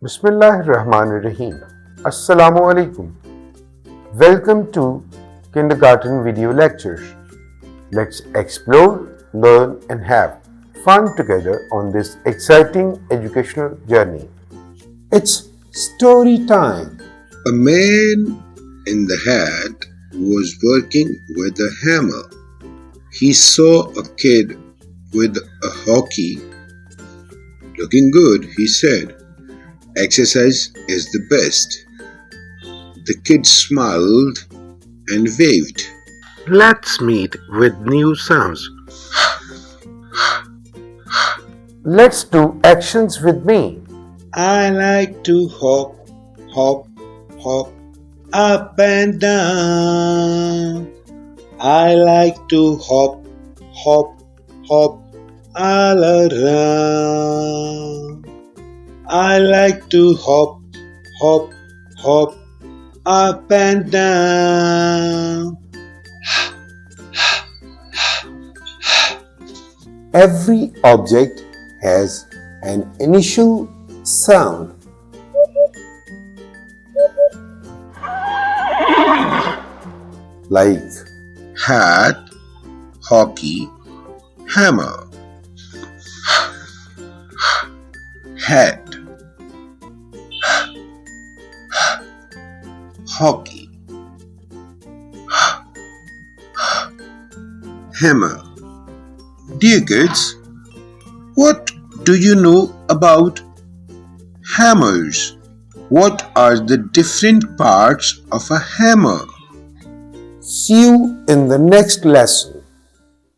Bismillahirrahmanirrahim. Assalamu alaikum. Welcome to Kindergarten Video Lectures. Let's explore, learn and have fun together on this exciting educational journey. It's story time. A man in the hat was working with a hammer. He saw a kid with a hockey. Looking good, he said. Exercise is the best. The kid smiled and waved. Let's meet with new sounds. Let's do actions with me. I like to hop, hop, hop, up and down. I like to hop, hop, hop, all around. I like to hop, hop, hop, up and down. Every object has an initial sound. Like Hat, hockey, hammer. Hat, hockey, hammer. Dear kids, what do you know about hammers? What are the different parts of a hammer? see you in the next lesson.